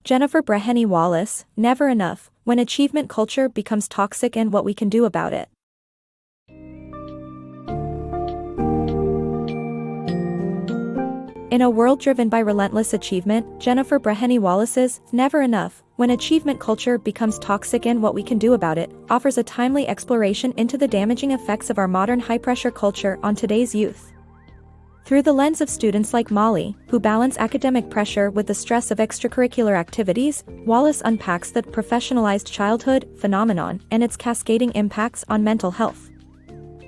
Jennifer Breheny Wallace, Never Enough, When Achievement Culture Becomes Toxic and What We Can Do About It. In a world driven by relentless achievement, Jennifer Breheny Wallace's Never Enough, When Achievement Culture Becomes Toxic and What We Can Do About It offers a timely exploration into the damaging effects of our modern high-pressure culture on today's youth. Through the lens of students like Molly, who balance academic pressure with the stress of extracurricular activities, Wallace unpacks the professionalized childhood phenomenon and its cascading impacts on mental health.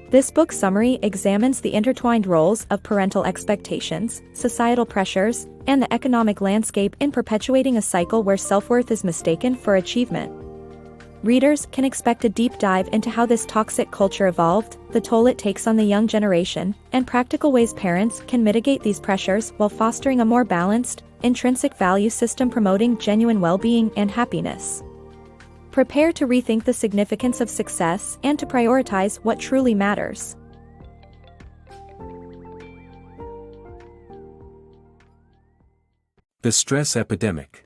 This book summary examines the intertwined roles of parental expectations, societal pressures, and the economic landscape in perpetuating a cycle where self-worth is mistaken for achievement. Readers can expect a deep dive into how this toxic culture evolved, the toll it takes on the young generation, and practical ways parents can mitigate these pressures while fostering a more balanced, intrinsic value system promoting genuine well-being and happiness. Prepare to rethink the significance of success and to prioritize what truly matters. The Stress Epidemic.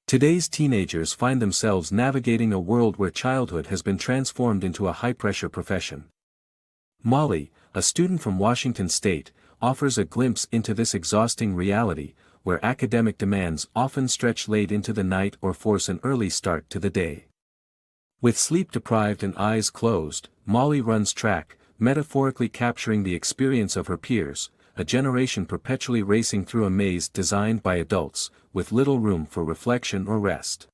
Today's teenagers find themselves navigating a world where childhood has been transformed into a high-pressure profession. Molly, a student from Washington State, offers a glimpse into this exhausting reality, where academic demands often stretch late into the night or force an early start to the day. With sleep-deprived and eyes closed, Molly runs track, metaphorically capturing the experience of her peers, a generation perpetually racing through a maze designed by adults, with little room for reflection or rest.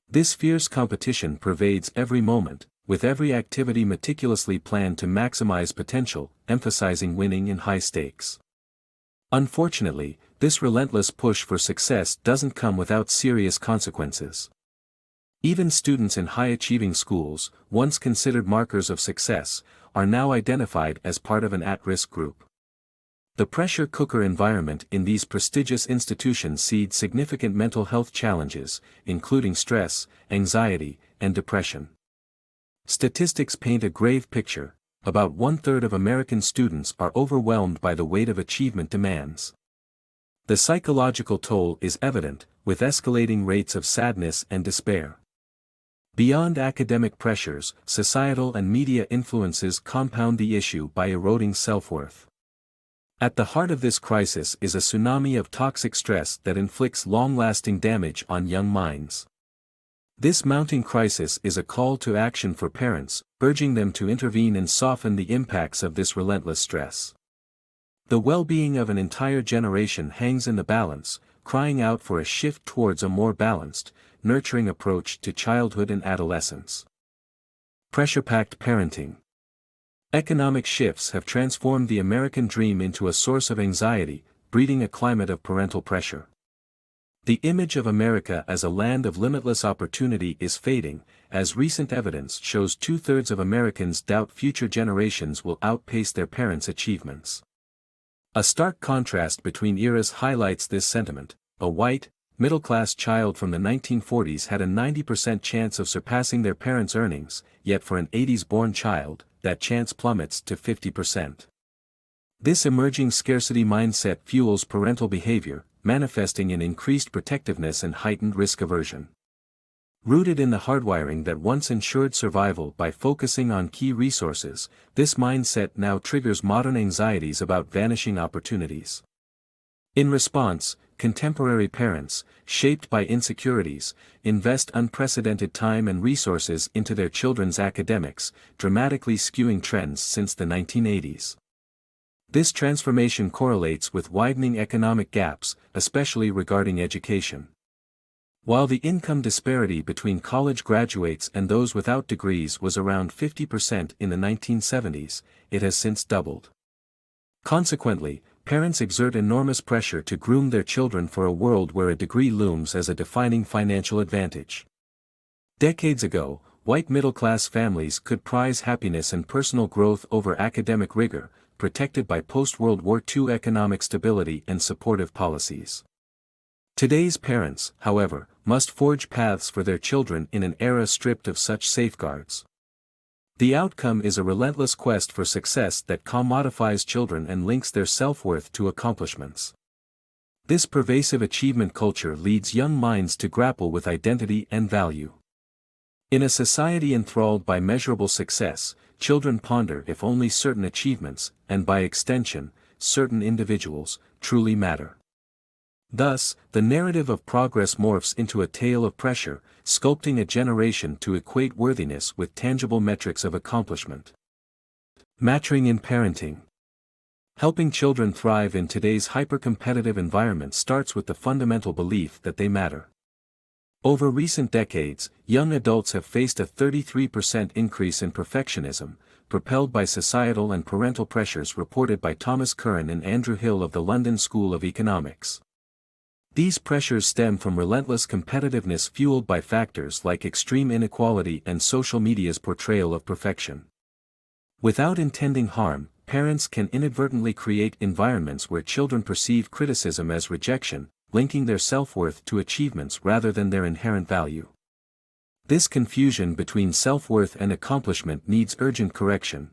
This fierce competition pervades every moment, with every activity meticulously planned to maximize potential, emphasizing winning in high stakes. Unfortunately, this relentless push for success doesn't come without serious consequences. Even students in high-achieving schools, once considered markers of success, are now identified as part of an at-risk group. The pressure cooker environment in these prestigious institutions seeds significant mental health challenges, including stress, anxiety, and depression. Statistics paint a grave picture. About one-third of American students are overwhelmed by the weight of achievement demands. The psychological toll is evident, with escalating rates of sadness and despair. Beyond academic pressures, societal and media influences compound the issue by eroding self-worth. At the heart of this crisis is a tsunami of toxic stress that inflicts long-lasting damage on young minds. This mounting crisis is a call to action for parents, urging them to intervene and soften the impacts of this relentless stress. The well-being of an entire generation hangs in the balance, crying out for a shift towards a more balanced, nurturing approach to childhood and adolescence. Pressure-packed parenting. Economic shifts have transformed the American dream into a source of anxiety, breeding a climate of parental pressure. The image of America as a land of limitless opportunity is fading, as recent evidence shows two-thirds of Americans doubt future generations will outpace their parents' achievements. A stark contrast between eras highlights this sentiment. A white, middle-class child from the 1940s had a 90% chance of surpassing their parents' earnings, yet for an 80s-born child, that chance plummets to 50%. This emerging scarcity mindset fuels parental behavior, manifesting in increased protectiveness and heightened risk aversion. Rooted in the hardwiring that once ensured survival by focusing on key resources, this mindset now triggers modern anxieties about vanishing opportunities. In response, contemporary parents, shaped by insecurities, invest unprecedented time and resources into their children's academics, dramatically skewing trends since the 1980s. This transformation correlates with widening economic gaps, especially regarding education. While the income disparity between college graduates and those without degrees was around 50% in the 1970s, it has since doubled. Consequently, parents exert enormous pressure to groom their children for a world where a degree looms as a defining financial advantage. Decades ago, white middle-class families could prize happiness and personal growth over academic rigor, protected by post-World War II economic stability and supportive policies. Today's parents, however, must forge paths for their children in an era stripped of such safeguards. The outcome is a relentless quest for success that commodifies children and links their self-worth to accomplishments. This pervasive achievement culture leads young minds to grapple with identity and value. In a society enthralled by measurable success, children ponder if only certain achievements, and by extension, certain individuals, truly matter. Thus, the narrative of progress morphs into a tale of pressure, sculpting a generation to equate worthiness with tangible metrics of accomplishment. Maturing in parenting. Helping children thrive in today's hyper-competitive environment starts with the fundamental belief that they matter. Over recent decades, young adults have faced a 33% increase in perfectionism, propelled by societal and parental pressures reported by Thomas Curran and Andrew Hill of the London School of Economics. These pressures stem from relentless competitiveness fueled by factors like extreme inequality and social media's portrayal of perfection. Without intending harm, parents can inadvertently create environments where children perceive criticism as rejection, linking their self-worth to achievements rather than their inherent value. This confusion between self-worth and accomplishment needs urgent correction.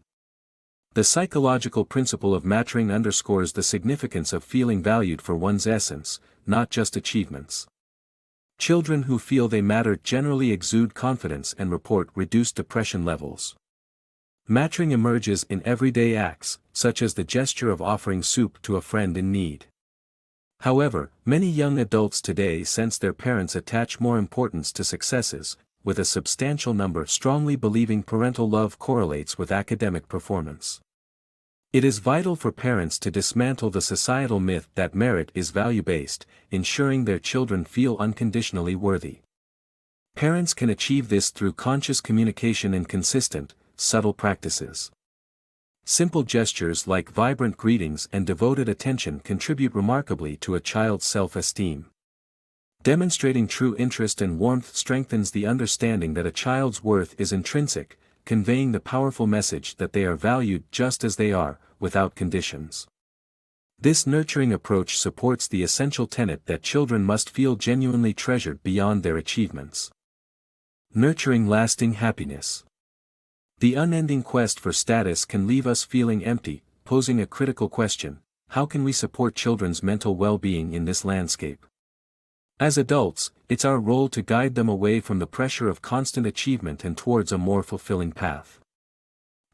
The psychological principle of maturing underscores the significance of feeling valued for one's essence, not just achievements. Children who feel they matter generally exude confidence and report reduced depression levels. Maturing emerges in everyday acts, such as the gesture of offering soup to a friend in need. However, many young adults today sense their parents attach more importance to successes, with a substantial number strongly believing parental love correlates with academic performance. It is vital for parents to dismantle the societal myth that merit is value-based, ensuring their children feel unconditionally worthy. Parents can achieve this through conscious communication and consistent, subtle practices. Simple gestures like vibrant greetings and devoted attention contribute remarkably to a child's self-esteem. Demonstrating true interest and warmth strengthens the understanding that a child's worth is intrinsic, conveying the powerful message that they are valued just as they are, without conditions. This nurturing approach supports the essential tenet that children must feel genuinely treasured beyond their achievements. Nurturing lasting happiness. The unending quest for status can leave us feeling empty, posing a critical question: how can we support children's mental well-being in this landscape? As adults, it's our role to guide them away from the pressure of constant achievement and towards a more fulfilling path.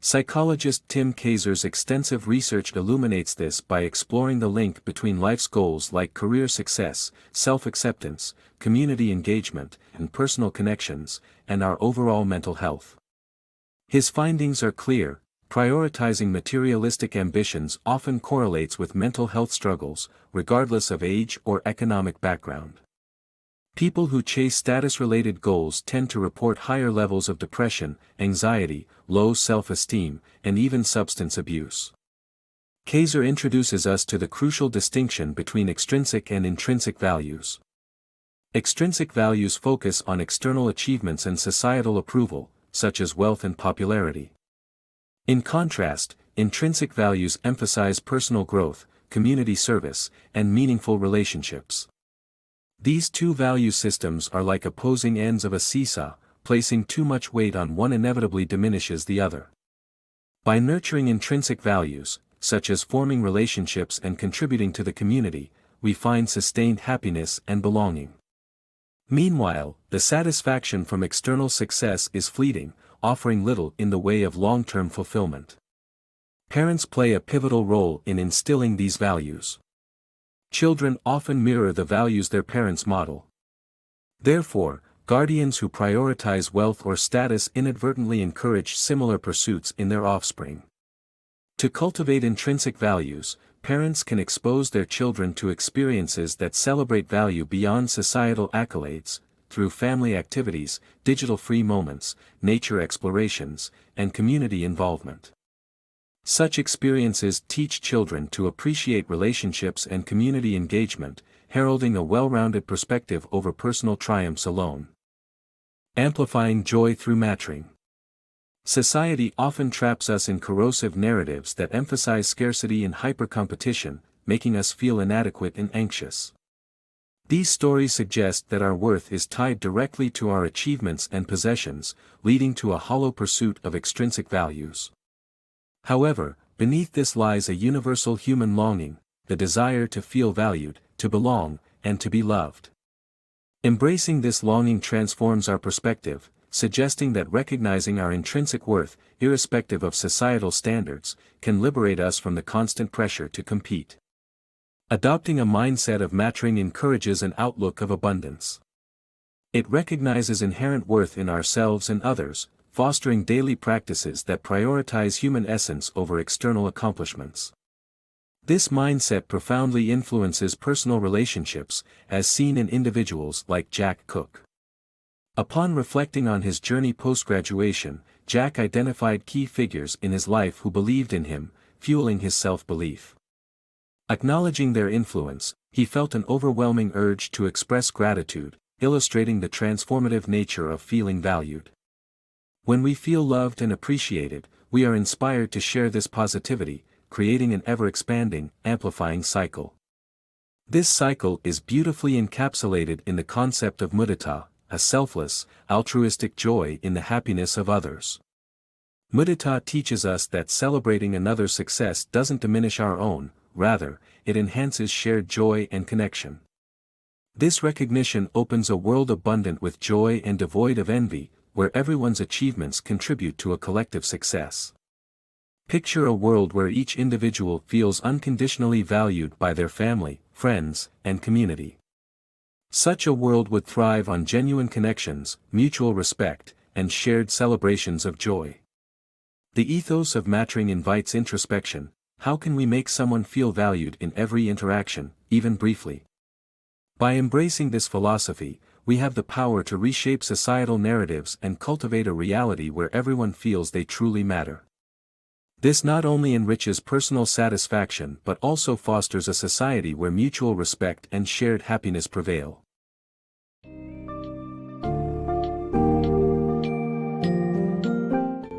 Psychologist Tim Kaiser's extensive research illuminates this by exploring the link between life's goals like career success, self-acceptance, community engagement, and personal connections, and our overall mental health. His findings are clear: prioritizing materialistic ambitions often correlates with mental health struggles, regardless of age or economic background. People who chase status-related goals tend to report higher levels of depression, anxiety, low self-esteem, and even substance abuse. Kaiser introduces us to the crucial distinction between extrinsic and intrinsic values. Extrinsic values focus on external achievements and societal approval, such as wealth and popularity. In contrast, intrinsic values emphasize personal growth, community service, and meaningful relationships. These two value systems are like opposing ends of a seesaw, placing too much weight on one inevitably diminishes the other. By nurturing intrinsic values, such as forming relationships and contributing to the community, we find sustained happiness and belonging. Meanwhile, the satisfaction from external success is fleeting, offering little in the way of long-term fulfillment. Parents play a pivotal role in instilling these values. Children often mirror the values their parents model. Therefore, guardians who prioritize wealth or status inadvertently encourage similar pursuits in their offspring. To cultivate intrinsic values, parents can expose their children to experiences that celebrate value beyond societal accolades, through family activities, digital-free moments, nature explorations, and community involvement. Such experiences teach children to appreciate relationships and community engagement, heralding a well-rounded perspective over personal triumphs alone. Amplifying joy through maturing. Society often traps us in corrosive narratives that emphasize scarcity and hyper-competition, making us feel inadequate and anxious. These stories suggest that our worth is tied directly to our achievements and possessions, leading to a hollow pursuit of extrinsic values. However, beneath this lies a universal human longing, the desire to feel valued, to belong, and to be loved. Embracing this longing transforms our perspective, suggesting that recognizing our intrinsic worth, irrespective of societal standards, can liberate us from the constant pressure to compete. Adopting a mindset of mattering encourages an outlook of abundance. It recognizes inherent worth in ourselves and others, fostering daily practices that prioritize human essence over external accomplishments. This mindset profoundly influences personal relationships, as seen in individuals like Jack Cook. Upon reflecting on his journey post-graduation, Jack identified key figures in his life who believed in him, fueling his self-belief. Acknowledging their influence, he felt an overwhelming urge to express gratitude, illustrating the transformative nature of feeling valued. When we feel loved and appreciated, we are inspired to share this positivity, creating an ever-expanding, amplifying cycle. This cycle is beautifully encapsulated in the concept of mudita, a selfless, altruistic joy in the happiness of others. Mudita teaches us that celebrating another's success doesn't diminish our own, rather, it enhances shared joy and connection. This recognition opens a world abundant with joy and devoid of envy, where everyone's achievements contribute to a collective success. Picture a world where each individual feels unconditionally valued by their family, friends, and community. Such a world would thrive on genuine connections, mutual respect, and shared celebrations of joy. The ethos of mattering invites introspection. How can we make someone feel valued in every interaction, even briefly? By embracing this philosophy, we have the power to reshape societal narratives and cultivate a reality where everyone feels they truly matter. This not only enriches personal satisfaction but also fosters a society where mutual respect and shared happiness prevail.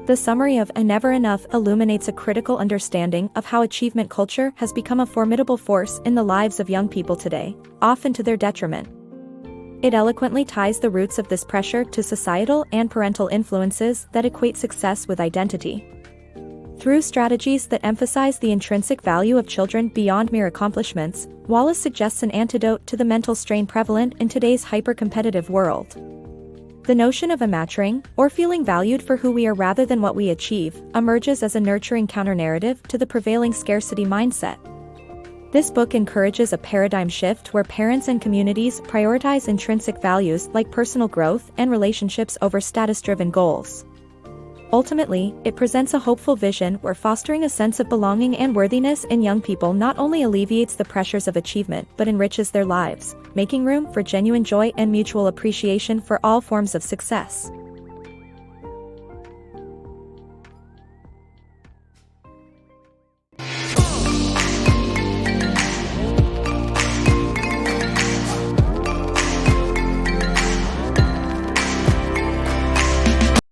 The summary of Never Enough illuminates a critical understanding of how achievement culture has become a formidable force in the lives of young people today, often to their detriment. It eloquently ties the roots of this pressure to societal and parental influences that equate success with identity. Through strategies that emphasize the intrinsic value of children beyond mere accomplishments, Wallace suggests an antidote to the mental strain prevalent in today's hyper-competitive world. The notion of amattering, or feeling valued for who we are rather than what we achieve, emerges as a nurturing counter-narrative to the prevailing scarcity mindset. This book encourages a paradigm shift where parents and communities prioritize intrinsic values like personal growth and relationships over status-driven goals. Ultimately, it presents a hopeful vision where fostering a sense of belonging and worthiness in young people not only alleviates the pressures of achievement but enriches their lives, making room for genuine joy and mutual appreciation for all forms of success.